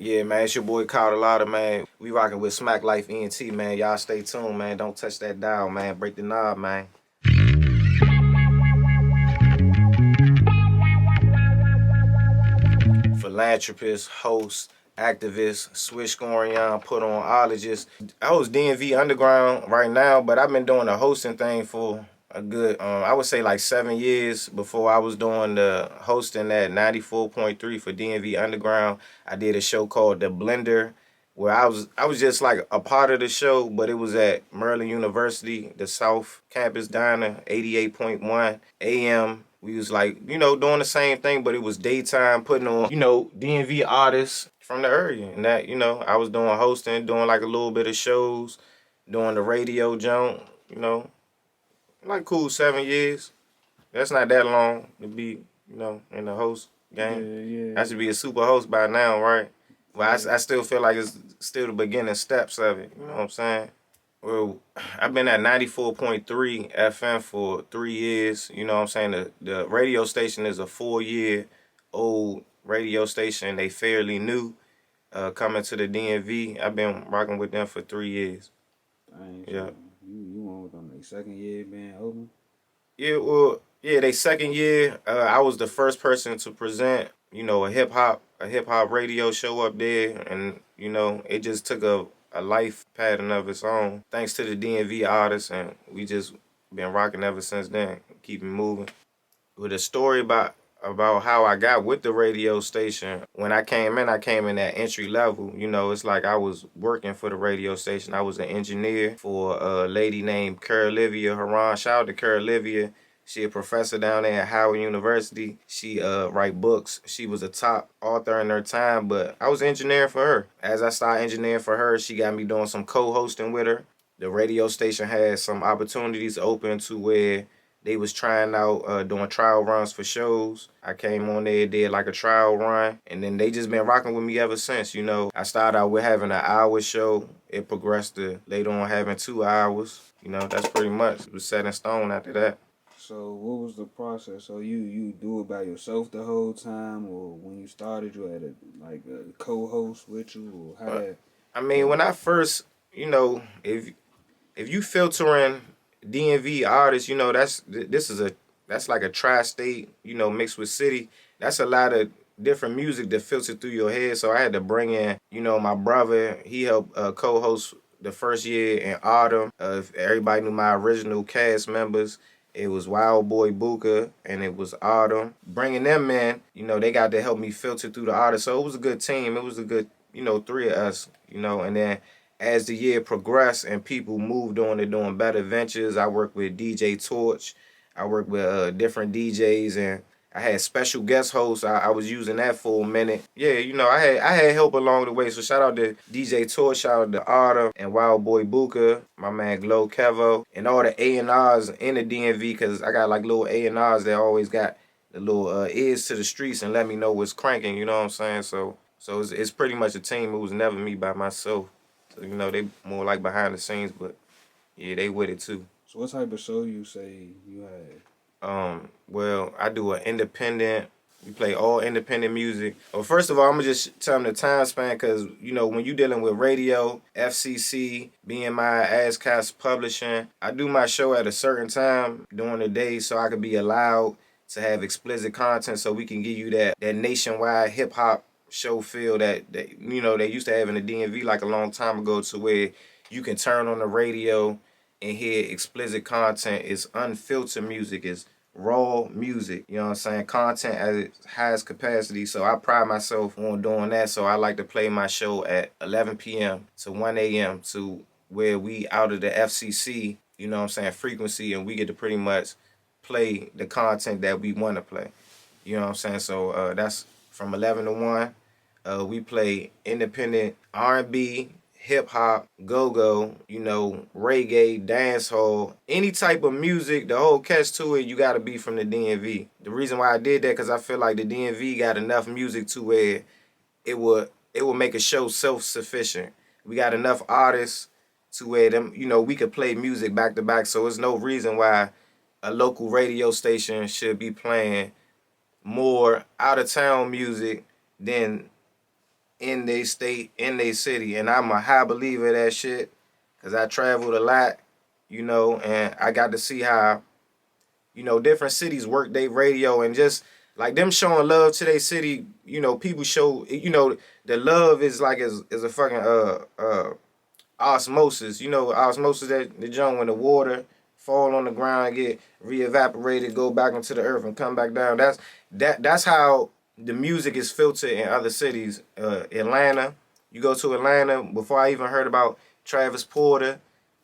Yeah, man, it's your boy Cardo, man. We rocking with Smack Life ENT, man. Y'all stay tuned, man. Don't touch that dial, man. Break the knob, man. Philanthropist, host, activist, switch scorion, put on ologist. I was DMV Underground right now, but I've been doing the hosting thing for a good, I would say like 7 years before I was doing the hosting at 94.3 for DMV Underground. I did a show called The Blender where I was just like a part of the show, but it was at Maryland University, the South Campus Diner, 88.1 AM. We was like, doing the same thing, but it was daytime, putting on, DMV artists from the area. And that, I was doing hosting, doing like a little bit of shows, doing the radio jump, like cool 7 years. That's not that long to be, in the host game. Yeah. I should be a super host by now, right? But I still feel like it's still the beginning steps of it. You know what I'm saying? Well, I've been at 94.3 FM for 3 years. You know what I'm saying? The radio station is a 4-year old radio station. They fairly new, coming to the DMV. I've been rocking with them for 3 years. Dang, Yeah. so you on with them, like, second year being open? Yeah, they second year. I was the first person to present, a hip hop radio show up there, and it just took a life pattern of its own. Thanks to the DMV artists, and we just been rocking ever since then, keeping moving. With a story about how I got with the radio station. When I came in at entry level. It's like I was working for the radio station. I was an engineer for a lady named Olivia Haran. Shout out to Olivia. She a professor down there at Howard University. She write books. She was a top author in her time, but I was engineering for her. As I started engineering for her, she got me doing some co-hosting with her. The radio station had some opportunities open to where they was trying out doing trial runs for shows. I came on there, did like a trial run, and then they just been rocking with me ever since. I started out with having an hour show. It progressed to later on having 2 hours. That's pretty much, it was set in stone after that. So what was the process? So you do it by yourself the whole time, or when you started you had a co-host with you, or how that? I mean, when I first, if you filtering DMV artists, that's like a tri-state, mixed with city. That's a lot of different music that filter through your head. So I had to bring in, my brother. He helped co-host the first year in Autumn. If everybody knew my original cast members, it was Wild Boy Buka and it was Autumn. Bringing them in, they got to help me filter through the artists. So it was a good team. It was a good, 3 of us, and then as the year progressed and people moved on to doing better ventures, I worked with DJ Torch. I worked with different DJs, and I had special guest hosts. I was using that for a minute. Yeah, I had help along the way. So shout out to DJ Torch, shout out to Arda and Wild Boy Buka, my man Glow Kevo, and all the A&Rs in the DMV, because I got like little A&Rs that always got the little ears to the streets and let me know what's cranking, you know what I'm saying? So it's pretty much a team. It was never me by myself. So, they more like behind the scenes, but yeah, they with it too. So what type of show you say you had? Well, I do an independent. We play all independent music. Well, first of all, I'm gonna just tell them the time span, because when you dealing with radio, FCC, BMI, ASCAS Publishing, I do my show at a certain time during the day so I can be allowed to have explicit content, so we can give you that nationwide hip hop show feel that they used to have in the DMV like a long time ago, to where you can turn on the radio and hear explicit content. It's unfiltered music. It's raw music. You know what I'm saying? Content at its highest capacity. So I pride myself on doing that. So I like to play my show at 11 p.m. to 1 a.m. to where we out of the FCC, frequency, and we get to pretty much play the content that we want to play. You know what I'm saying? So that's from 11 to 1. We play independent R&B, hip-hop, go-go, reggae, dancehall, any type of music. The whole catch to it, you got to be from the DMV. The reason why I did that, because I feel like the DMV got enough music to where it would make a show self-sufficient. We got enough artists to where we could play music back to back. So there's no reason why a local radio station should be playing more out-of-town music than in their state, in their city. And I'm a high believer of that shit because I traveled a lot, you know, and I got to see how, you know, different cities work their radio and just like them showing love to their city, you know, people show, you know, the love is like is a fucking osmosis, you know, osmosis that the joint when the water fall on the ground, get re-evaporated, go back into the earth and come back down. That's how the music is filtered in other cities. Atlanta, you go to Atlanta, before I even heard about Travis Porter,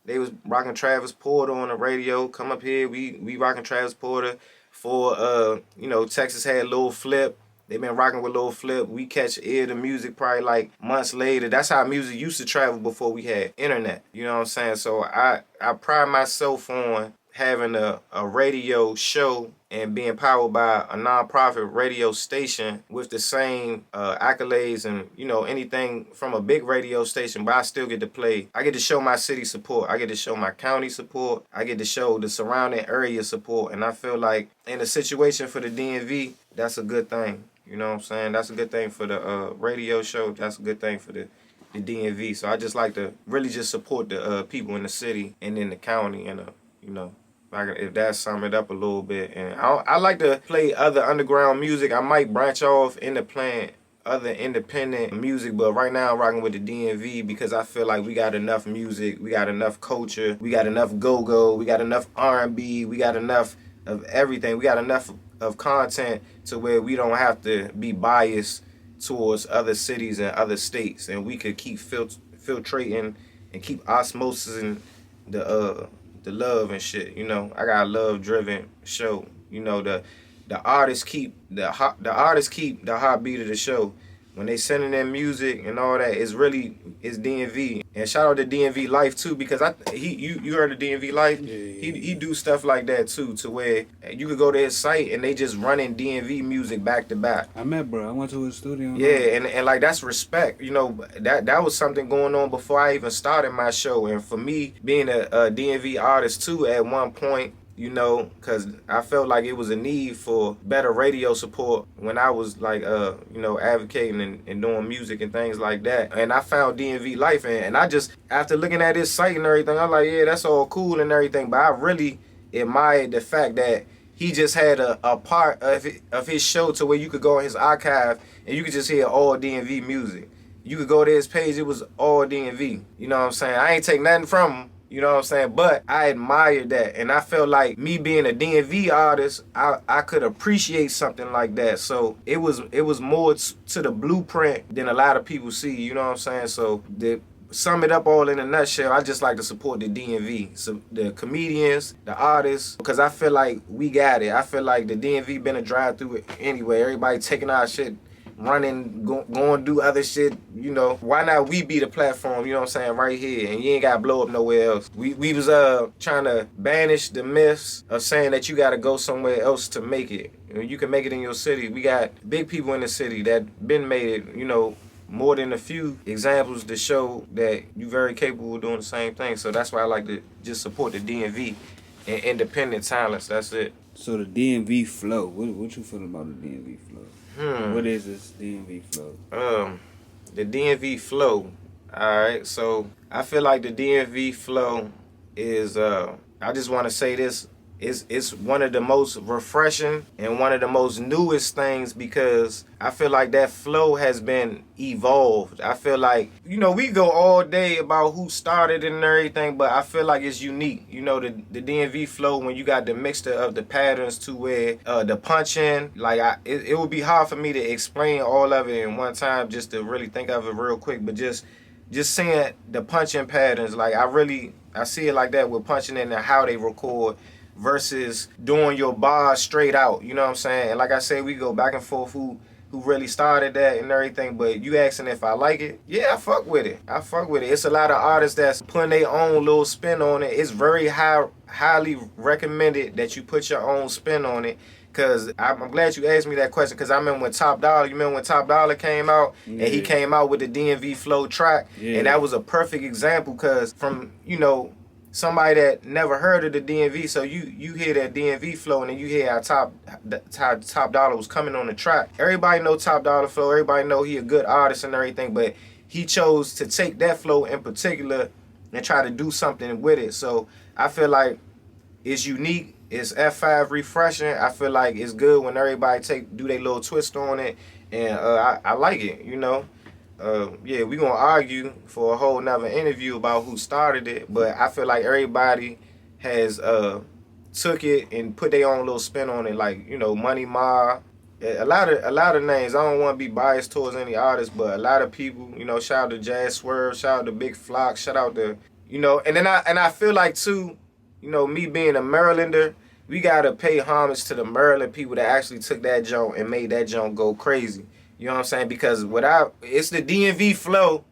they was rocking Travis Porter on the radio. Come up here, we rocking Travis Porter. For you know, Texas had Lil Flip. They been rocking with Lil Flip. We catch ear to music probably like months later. That's how music used to travel before we had internet. You know what I'm saying? So I pride myself on having a radio show and being powered by a nonprofit radio station with the same accolades and, you know, anything from a big radio station, but I still get to play. I get to show my city support. I get to show my county support. I get to show the surrounding area support. And I feel like in a situation for the DMV, that's a good thing. You know what I'm saying? That's a good thing for the radio show. That's a good thing for the DMV. So I just like to really just support the people in the city and in the county and, you know, if that sum it up a little bit. And I like to play other underground music. I might branch off into playing other independent music, but right now I'm rocking with the DMV because I feel like we got enough music, we got enough culture, we got enough go-go, we got enough R&B, we got enough of everything. We got enough of content to where we don't have to be biased towards other cities and other states, and we could keep filtrating and keep osmosising the love and shit. You know, I got a love driven show. You know, the artists keep the heartbeat of the show. When they sending in music and all that, it's DMV. And shout out to DMV Life too, because you heard of DMV Life? Yeah. He do stuff like that too, to where you could go to his site and they just running DMV music back to back. I met bro. I went to his studio. Yeah, and like that's respect. You know, that was something going on before I even started my show. And for me, being a DMV artist too at one point, you know, because I felt like it was a need for better radio support when I was like, you know, advocating and doing music and things like that. And I found DMV Life, and I just, after looking at his site and everything, I'm like, yeah, that's all cool and everything. But I really admired the fact that he just had a part of his show to where you could go in his archive and you could just hear all DMV music. You could go to his page, it was all DMV. You know what I'm saying? I ain't take nothing from him. You know what I'm saying? But I admired that. And I felt like me being a DMV artist, I could appreciate something like that. So it was more to the blueprint than a lot of people see. You know what I'm saying? So to sum it up all in a nutshell, I just like to support the DMV. So the comedians, the artists, because I feel like we got it. I feel like the DMV been a drive through it anyway. Everybody taking our shit, running, going do other shit, you know. Why not we be the platform, you know what I'm saying, right here, and you ain't gotta blow up nowhere else. We was trying to banish the myths of saying that you gotta go somewhere else to make it. You can make it in your city. We got big people in the city that been made it, you know, more than a few examples to show that you very capable of doing the same thing. So that's why I like to just support the DMV and independent talents. That's it. So the DMV flow, what you feel about the DMV flow? What is this DMV flow? The DMV flow. Alright, so I feel like the DMV flow is I just wanna say this. It's one of the most refreshing and one of the most newest things because I feel like that flow has been evolved. I feel like, you know, we go all day about who started it and everything, but I feel like it's unique. You know, the DMV flow, when you got the mixture of the patterns to where the punch-in, like it would be hard for me to explain all of it in one time just to really think of it real quick, but just seeing the punch-in patterns, like I see it like that with punching in and how they record versus doing your bars straight out, you know what I'm saying? And like I said, we go back and forth who really started that and everything, but you asking if I like it? Yeah, I fuck with it. It's a lot of artists that's putting their own little spin on it. It's very highly recommended that you put your own spin on it. Cause I'm glad you asked me that question, cause I remember when Top Dollar came out, and he came out with the DMV Flow track, and that was a perfect example, cause from, you know, somebody that never heard of the DMV, so you hear that DMV flow, and then you hear how Top Dollar was coming on the track. Everybody know Top Dollar flow. Everybody know he a good artist and everything, but he chose to take that flow in particular and try to do something with it. So I feel like it's unique. It's F5 refreshing. I feel like it's good when everybody do their little twist on it, and I like it. Yeah, we gonna argue for a whole nother interview about who started it, but I feel like everybody has took it and put their own little spin on it. Like, Money Ma, a lot of names. I don't want to be biased towards any artist, but a lot of people. Shout out to Jazz Swerve, shout out to Big Flock, shout out to and then I feel like too, me being a Marylander, we gotta pay homage to the Maryland people that actually took that joint and made that joint go crazy. You know what I'm saying? Because it's the DMV flow,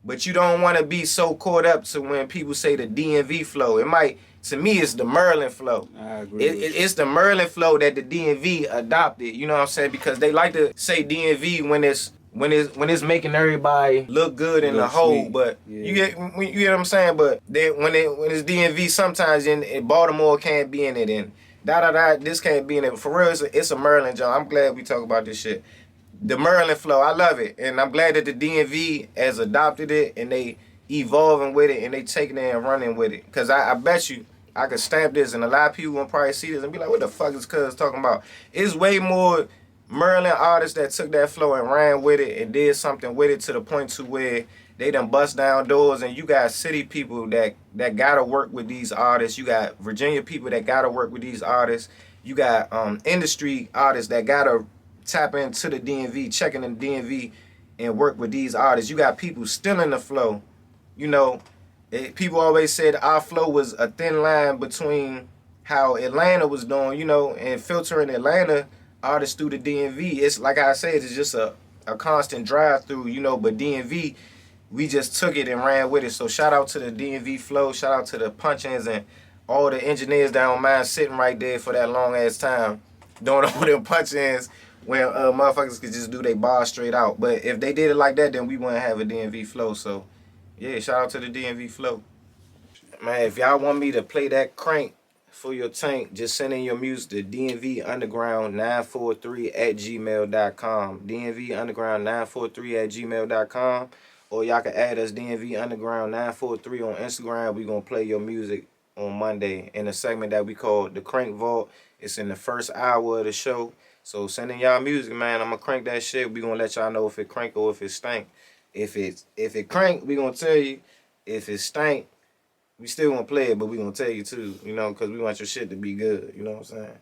but you don't want to be so caught up to when people say the DMV flow. To me, it's the Maryland flow. I agree. It's the Maryland flow that the DMV adopted. You know what I'm saying? Because they like to say DMV when it's making everybody look good in the whole. But you get what I'm saying? But then when it's DMV, sometimes in Baltimore can't be in it, and this can't be in it. For real, it's a Maryland joint. I'm glad we talk about this shit. The Maryland flow, I love it, and I'm glad that the DMV has adopted it, and they evolving with it, and they taking it and running with it. Cause I bet you I could stamp this, and a lot of people will probably see this and be like, "What the fuck is Cuz talking about?" It's way more Maryland artists that took that flow and ran with it and did something with it to the point to where they done bust down doors. And you got city people that gotta work with these artists. You got Virginia people that gotta work with these artists. You got industry artists that gotta tap into the DMV, checking the DMV, and work with these artists. You got people still in the flow. People always said our flow was a thin line between how Atlanta was doing, and filtering Atlanta artists through the DMV. It's like I said, it's just a constant drive through, but DMV, we just took it and ran with it. So shout out to the DMV flow, shout out to the punch-ins and all the engineers that don't mind sitting right there for that long ass time doing all them punch-ins when motherfuckers could just do their bars straight out. But if they did it like that, then we wouldn't have a DMV flow. So yeah, shout out to the DMV flow. Man, if y'all want me to play that crank for your tank, just send in your music to DMV Underground 943 at gmail.com. DMV Underground 943 at gmail.com. Or y'all can add us DMV Underground 943 on Instagram. We gonna play your music on Monday in a segment that we call the Crank Vault. It's in the first hour of the show. So send in y'all music, man. I'm gonna crank that shit. We gonna let y'all know if it crank or if it stank. If it crank, we gonna tell you. If it stank, we still gonna play it, but we gonna tell you too, because we want your shit to be good. You know what I'm saying?